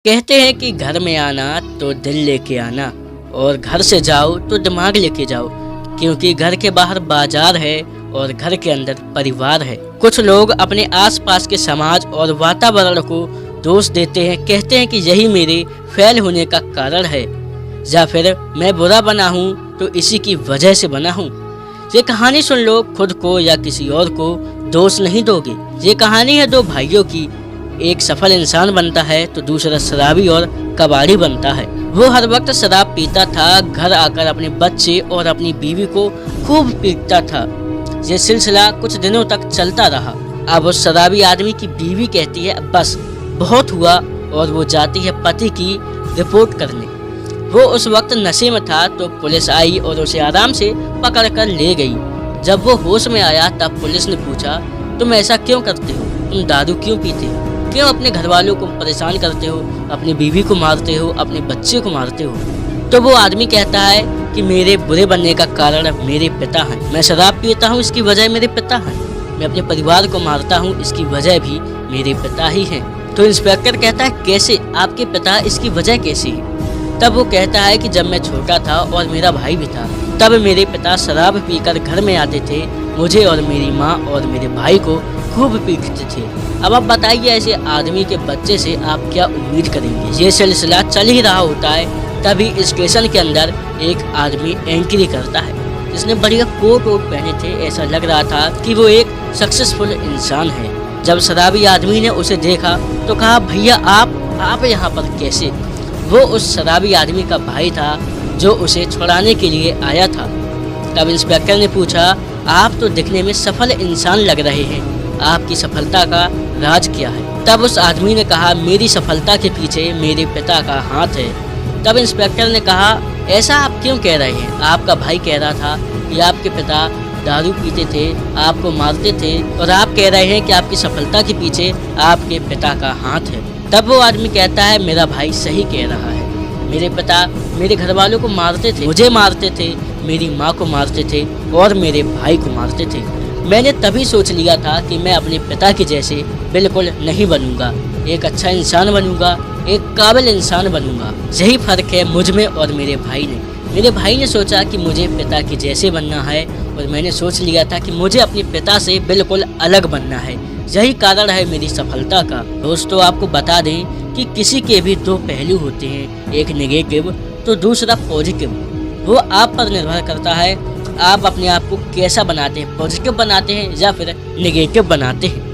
कहते हैं कि घर में आना तो दिल लेके आना और घर से जाओ तो दिमाग लेके जाओ, क्योंकि घर के बाहर बाजार है और घर के अंदर परिवार है। कुछ लोग अपने आसपास के समाज और वातावरण को दोष देते हैं, कहते हैं कि यही मेरे फेल होने का कारण है, या फिर मैं बुरा बना हूँ तो इसी की वजह से बना हूँ। ये कहानी सुन लो, खुद को या किसी और को दोष नहीं दोगे। ये कहानी है दो भाइयों की। एक सफल इंसान बनता है तो दूसरा शराबी और कबाड़ी बनता है। वो हर वक्त शराब पीता था, घर आकर अपने बच्चे और अपनी बीवी को खूब पीटता था। ये सिलसिला कुछ दिनों तक चलता रहा। अब उस शराबी आदमी की बीवी कहती है बस बहुत हुआ, और वो जाती है पति की रिपोर्ट करने। वो उस वक्त नशे में था तो पुलिस आई और उसे आराम से पकड़ कर ले गई। जब वो होश में आया तब पुलिस ने पूछा, तुम ऐसा क्यों करते हो? तुम दारू क्यों पीते हो? क्यों अपने घर वालों को परेशान करते हो? अपनी बीवी को मारते हो, अपने बच्चे को मारते हो? तो वो आदमी कहता है कि मेरे बुरे बनने का कारण मेरे पिता हैं। मैं शराब पीता हूँ, इसकी वजह मेरे पिता हैं। मैं अपने परिवार को मारता हूँ, इसकी वजह भी मेरे पिता ही हैं। तो इंस्पेक्टर कहता है कैसे? आपके पिता, इसकी वजह कैसी है? तब वो कहता है कि जब मैं छोटा था और मेरा भाई भी था, तब मेरे पिता शराब पीकर घर में आते थे, मुझे और मेरी माँ और मेरे भाई को खूब पीटते थे। अब आप बताइए, ऐसे आदमी के बच्चे से आप क्या उम्मीद करेंगे? ये सिलसिला चल ही रहा होता है, तभी स्टेशन के अंदर एक आदमी एंट्री करता है, जिसने बढ़िया कोट वोट पहने थे। ऐसा लग रहा था कि वो एक सक्सेसफुल इंसान है। जब शराबी आदमी ने उसे देखा तो कहा, भैया आप यहाँ पर कैसे? वो उस शराबी आदमी का भाई था जो उसे छुड़ाने के लिए आया था। तब इंस्पेक्टर ने पूछा, आप तो दिखने में सफल इंसान लग रहे हैं, आपकी सफलता का राज क्या है? तब उस आदमी ने कहा, मेरी सफलता के पीछे मेरे पिता का हाथ है। तब इंस्पेक्टर ने कहा, ऐसा आप क्यों कह रहे हैं? आपका भाई कह रहा था कि आपके पिता दारू पीते थे, आपको मारते थे, और आप कह रहे हैं कि आपकी सफलता के पीछे आपके पिता का हाथ है। तब वो आदमी कहता है, मेरा भाई सही कह रहा है, मेरे पिता मेरे घर वालों को मारते थे, मुझे मारते थे, मेरी माँ को मारते थे और मेरे भाई को मारते थे। मैंने तभी सोच लिया था कि मैं अपने पिता के जैसे बिल्कुल नहीं बनूंगा, एक अच्छा इंसान बनूंगा, एक काबिल इंसान बनूंगा। यही फर्क है मुझ में और मेरे भाई ने। मेरे भाई ने सोचा कि मुझे पिता के जैसे बनना है, और मैंने सोच लिया था कि मुझे अपने पिता से बिल्कुल अलग बनना है। यही कारण है मेरी सफलता का। दोस्तों, आपको बता दें कि किसी के भी दो पहलू होते हैं, एक नेगेटिव तो दूसरा पॉजिटिव। वो आप पर निर्भर करता है, आप अपने आप को कैसा बनाते हैं, पॉजिटिव बनाते हैं या फिर नेगेटिव बनाते हैं।